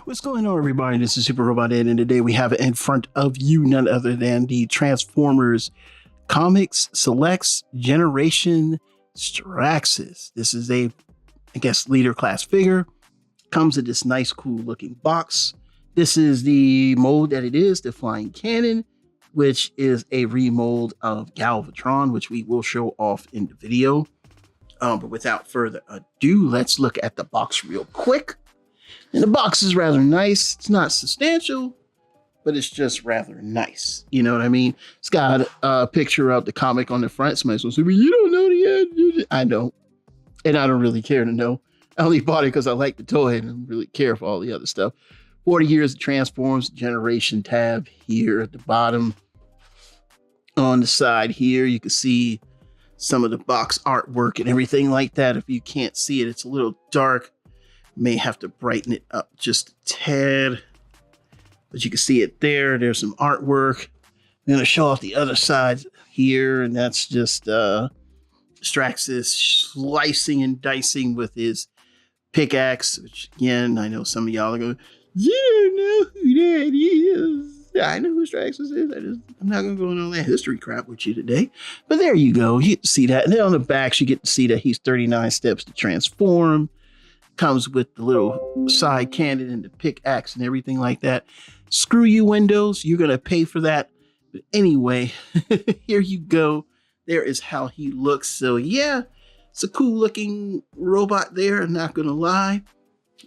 What's going on, everybody? This is Super Robot Ed, and today we have in front of you none other than the Transformers Comics Selects Generation Straxus. This is a, I guess, leader class figure. Comes in this nice, cool looking box. This is the mold that it is, the Flying Cannon, which is a remold of Galvatron, which we will show off in the video. But without further ado, let's look at the box real quick. And the box is rather nice. It's not substantial, but it's just rather nice. You know what I mean? It's got a picture of the comic on the front. Somebody's supposed to say, well, you don't know the end. I don't. And I don't really care to know. I only bought it because I like the toy and don't really care for all the other stuff. 40 years of Transformers generation tab here at the bottom. On the side here, you can see some of the box artwork and everything like that. If you can't see it, it's a little dark. May have to brighten it up just a tad, but you can see it there. There's some artwork. I'm going to show off the other side here, and that's just Straxus slicing and dicing with his pickaxe, which again, I know some of y'all are going, you don't know who that is. I know who Straxus is. I'm not going to go into all that history crap with you today. But there you go. You get to see that. And then on the back, you get to see that he's 39 steps to transform. Comes with the little side cannon and the pickaxe and everything like that. Screw you, Windows. You're going to pay for that. But anyway, here you go. There is how he looks. So yeah, it's a cool looking robot there. I'm not going to lie.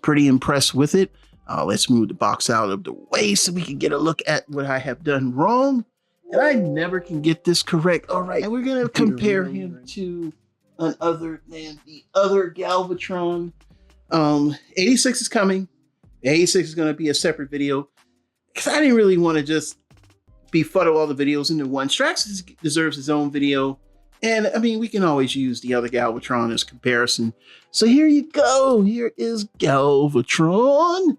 Pretty impressed with it. Let's move the box out of the way so we can get a look at what I have done wrong. And I never can get this correct. All right, and we're going to compare him to none other than the other Galvatron. 86 is coming. 86 is going to be a separate video because I didn't really want to just befuddle all the videos into one. Straxus deserves his own video. And I mean, we can always use the other Galvatron as comparison. So here you go. Here is Galvatron.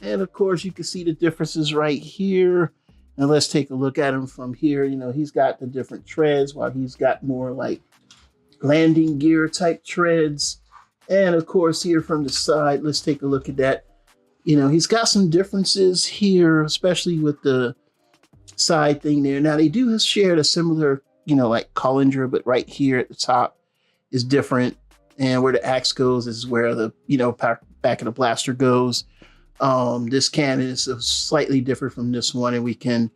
And of course, you can see the differences right here. And let's take a look at him from here. You know, he's got the different treads while he's got more like landing gear type treads. And of course, here from the side, let's take a look at that. You know, he's got some differences here, especially with the side thing there. Now, they do share a similar, you know, like colander, but right here at the top is different. And where the axe goes is where the, you know, back of the blaster goes. This cannon is slightly different from this one, and we can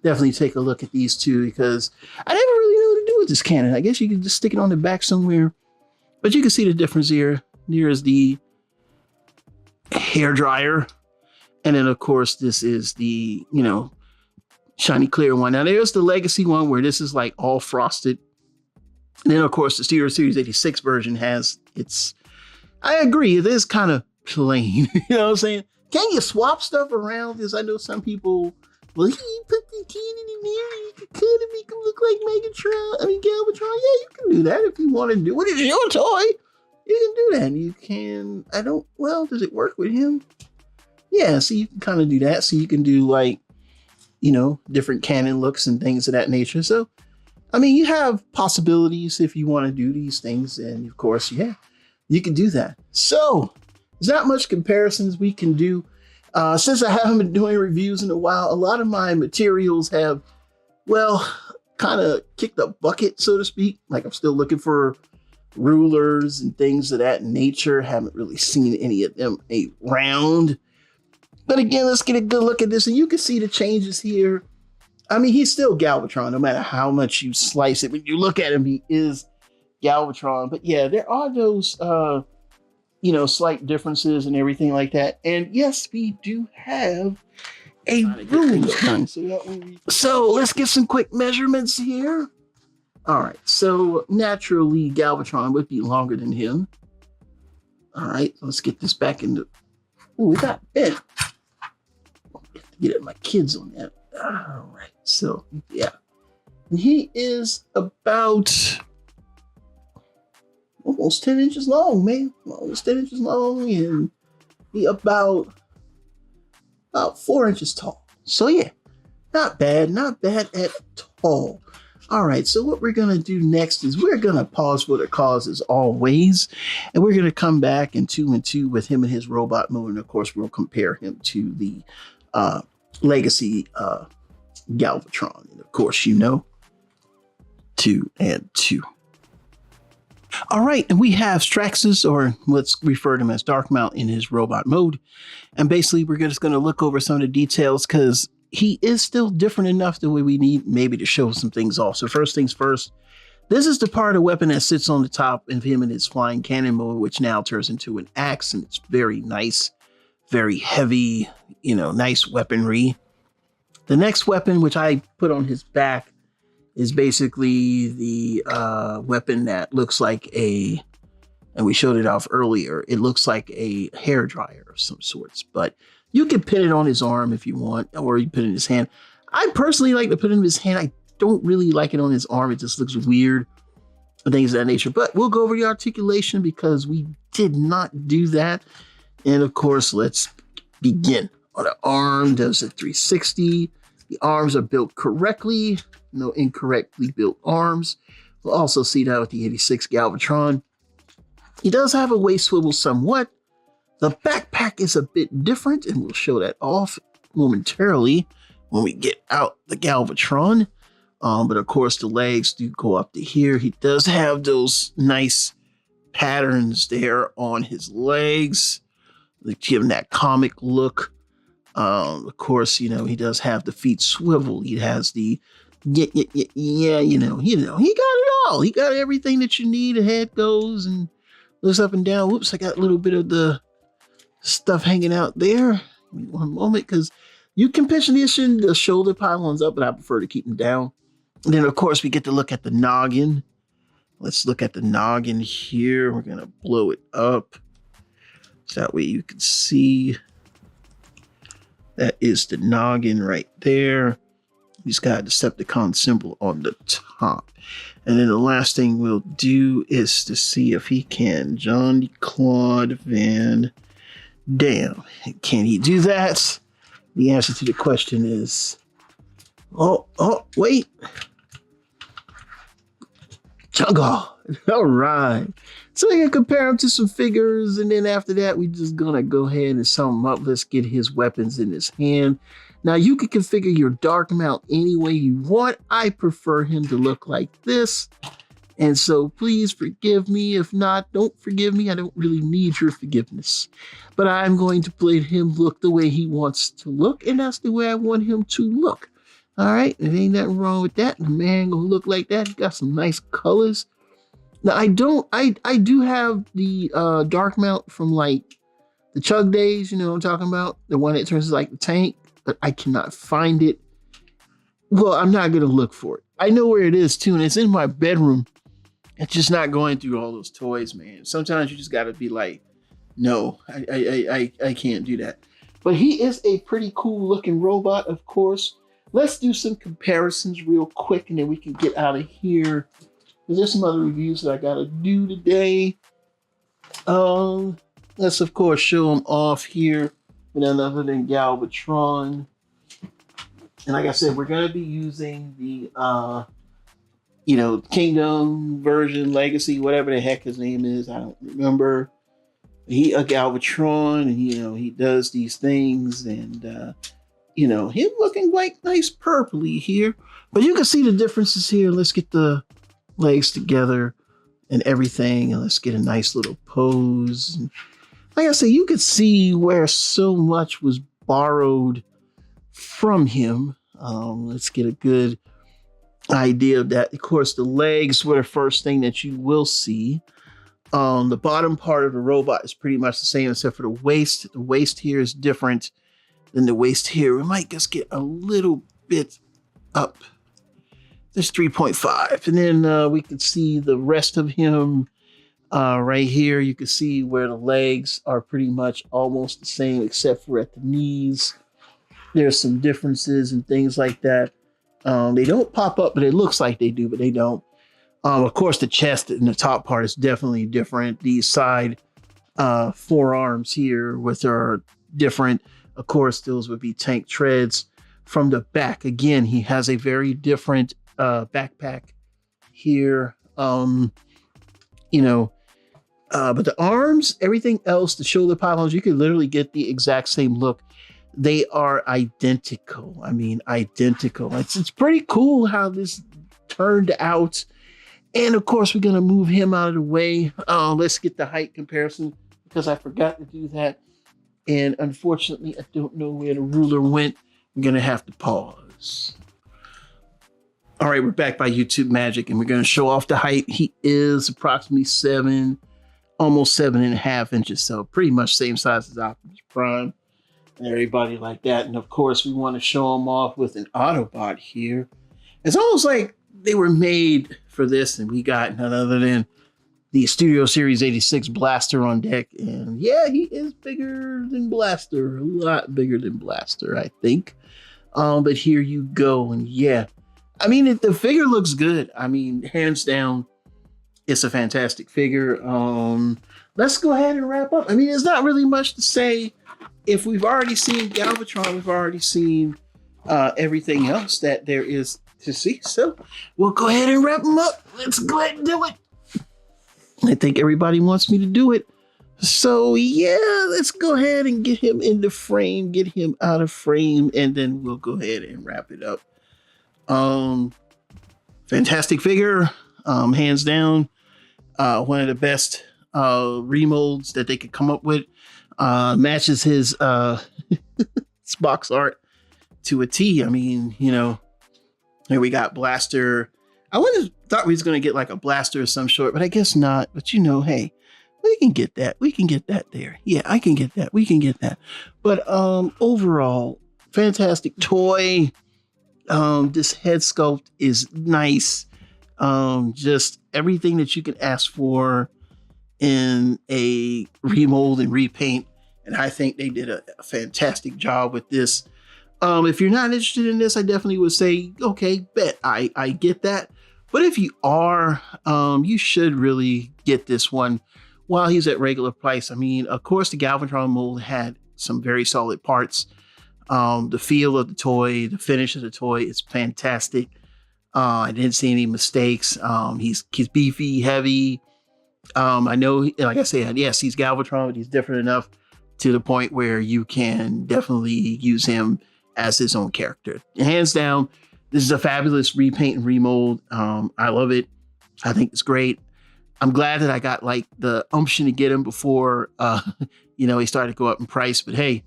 definitely take a look at these two because I never really knew what to do with this cannon. I guess you could just stick it on the back somewhere. But you can see the difference here. Here is the hair dryer. And then, of course, this is the, you know, shiny clear one. Now, there's the legacy one where this is like all frosted. And then, of course, the Stereo Series 86 version has its, I agree, it is kind of plain. You know what I'm saying? Can you swap stuff around? Because I know some people, well, he put the cannon in there and you can kind of make him look like Galvatron. Yeah, you can do that if you want to do it. It's your toy. You can do that. You can, well, does it work with him? Yeah, so you can kind of do that. So you can do like, you know, different cannon looks and things of that nature. So, I mean, you have possibilities if you want to do these things. And of course, yeah, you can do that. So there's not much comparisons we can do. Since I haven't been doing reviews in a while, a lot of my materials have, well, kind of kicked the bucket, so to speak. Like I'm still looking for rulers and things of that nature. Haven't really seen any of them around. But again, let's get a good look at this. And you can see the changes here. I mean, he's still Galvatron, no matter how much you slice it. When you look at him, he is Galvatron. But yeah, there are those you know, slight differences and everything like that. And yes, we do have a rules gun. So let's get some quick measurements here. All right, so naturally Galvatron would be longer than him. All right, let's get this back into, ooh, it got bent. Get at my kids on that. All right, so yeah. And he is about almost 10 inches long, man. Almost 10 inches long and be about 4 inches tall. So yeah, not bad at all. All right, so what we're going to do next is we're going to pause for the cause as always, and we're going to come back in 2 and 2 with him and his robot mode, and of course we'll compare him to the Legacy Galvatron, and of course 2 and 2. All right, and we have Straxus, or let's refer to him as Darkmount, in his robot mode, and basically we're just going to look over some of the details because he is still different enough the way we need maybe to show some things off. So first things first, this is the part of the weapon that sits on the top of him in his flying cannon mode, which now turns into an axe, and it's very nice, very heavy, nice weaponry. The next weapon, which I put on his back, is basically the weapon that looks like and we showed it off earlier, it looks like a hairdryer of some sorts, but you can pin it on his arm if you want, or you put it in his hand. I personally like to put it in his hand. I don't really like it on his arm. It just looks weird and things of that nature. But we'll go over the articulation because we did not do that. And of course, let's begin. On the arm, does a 360. The arms are built correctly. No incorrectly built arms. We'll also see that with the 86 Galvatron. He does have a waist swivel somewhat. The backpack is a bit different, and we'll show that off momentarily when we get out the Galvatron. But of course, the legs do go up to here. He does have those nice patterns there on his legs, that give him that comic look. Of course, he does have the feet swivel. He has the he got it all. He got everything that you need. The head goes and looks up and down. Whoops, I got a little bit of the stuff hanging out there. One moment, because you can position the shoulder pylons up, but I prefer to keep them down. And then, of course, we get to look at the noggin. Let's look at the noggin here. We're going to blow it up. So that way you can see that is the noggin right there. He's got a Decepticon symbol on the top. And then the last thing we'll do is to see if he can. Jean-Claude Van Damme. Can he do that? The answer to the question is, wait. Jungle. All right. So we can compare him to some figures, and then after that, we're just gonna go ahead and sum him up. Let's get his weapons in his hand. Now you can configure your Darkmount any way you want. I prefer him to look like this. And so please forgive me. If not, don't forgive me. I don't really need your forgiveness. But I'm going to let him look the way he wants to look, and that's the way I want him to look. All right, there ain't nothing wrong with that. The man gonna look like that. He got some nice colors. Now I do have the Darkmount from like the Chug days, you know what I'm talking about? The one that turns like the tank, but I cannot find it. Well, I'm not gonna look for it. I know where it is too, and it's in my bedroom. It's just not going through all those toys, man. Sometimes you just gotta be like, no, I can't do that. But he is a pretty cool looking robot, of course. Let's do some comparisons real quick, and then we can get out of here. There's some other reviews that I gotta do today. Let's of course show them off here with none other than Galvatron. And like I said, we're gonna be using the Kingdom version, Legacy, whatever the heck his name is. I don't remember. He a Galvatron, and he does these things, and him looking like nice purpley here. But you can see the differences here. Let's get the legs together and everything, and let's get a nice little pose. And like I said, you could see where so much was borrowed from him. Let's get a good idea of that. Of course, the legs were the first thing that you will see. The bottom part of the robot is pretty much the same except for the waist. The waist here is different than the waist here. We might just get a little bit up. There's 3.5. And then we can see the rest of him right here. You can see where the legs are pretty much almost the same except for at the knees. There's some differences and things like that. They don't pop up, but it looks like they do, but they don't. Of course, the chest and the top part is definitely different. These side forearms here, which are different. Of course, those would be tank treads. From the back, again, he has a very different backpack here. You know, but the arms, everything else, the shoulder pylons, you can literally get the exact same look. They are identical. I mean, identical. It's pretty cool how this turned out. And of course, we're going to move him out of the way. Let's get the height comparison because I forgot to do that. And unfortunately, I don't know where the ruler went. I'm going to have to pause. All right, we're back by YouTube Magic, and we're going to show off the height. He is approximately almost 7.5 inches. So pretty much same size as Optimus Prime and everybody like that. And of course, we want to show him off with an Autobot here. It's almost like they were made for this, and we got none other than the Studio Series 86 Blaster on deck. And yeah, he is bigger than Blaster, a lot bigger than Blaster, I think. But here you go. And yeah, I mean, the figure looks good. I mean, hands down, it's a fantastic figure. Let's go ahead and wrap up. I mean, there's not really much to say. If we've already seen Galvatron, we've already seen everything else that there is to see. So we'll go ahead and wrap them up. Let's go ahead and do it. I think everybody wants me to do it. So yeah, let's go ahead and get him in the frame, get him out of frame, and then we'll go ahead and wrap it up. Fantastic figure, hands down. One of the best remolds that they could come up with. Matches his box art to a T. I mean, you know, here we got Blaster. I thought we was going to get like a Blaster of some sort, but I guess not. But you know, hey, we can get that. We can get that there. Yeah, I can get that. We can get that. But overall, fantastic toy. This head sculpt is nice. Just everything that you can ask for in a remold and repaint. And I think they did a fantastic job with this. If you're not interested in this, I definitely would say, okay, bet I get that. But if you are, you should really get this one while he's at regular price. I mean, of course, the Galvatron mold had some very solid parts. The feel of the toy, the finish of the toy is fantastic. I didn't see any mistakes. He's beefy, heavy. I know, like I said, yes, he's Galvatron, but he's different enough to the point where you can definitely use him as his own character. Hands down, this is a fabulous repaint and remold. I love it. I think it's great. I'm glad that I got like the umption to get him before, you know, he started to go up in price. But hey,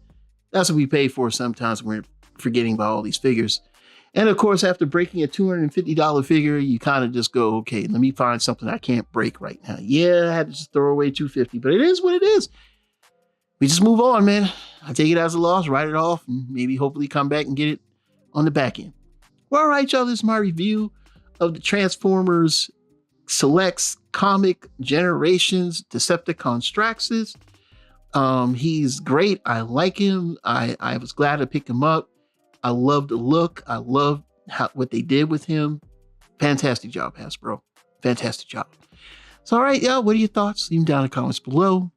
that's what we pay for sometimes when we're forgetting about all these figures. And of course, after breaking a $250 figure, you kind of just go, okay, let me find something I can't break right now. Yeah, I had to just throw away $250, but it is what it is. We just move on, man. I take it as a loss, write it off, and maybe hopefully come back and get it on the back end. Well, all right, y'all, this is my review of the Transformers Selects Comic Generations Decepticon Straxus. He's great. I like him. I was glad to pick him up. I love the look. I love what they did with him. Fantastic job, Hasbro. Fantastic job. So, all right, y'all, what are your thoughts? Leave them down in the comments below.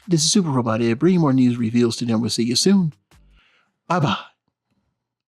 This is Super Robot Ed, bringing more news reveals to them. We'll see you soon. Bye-bye.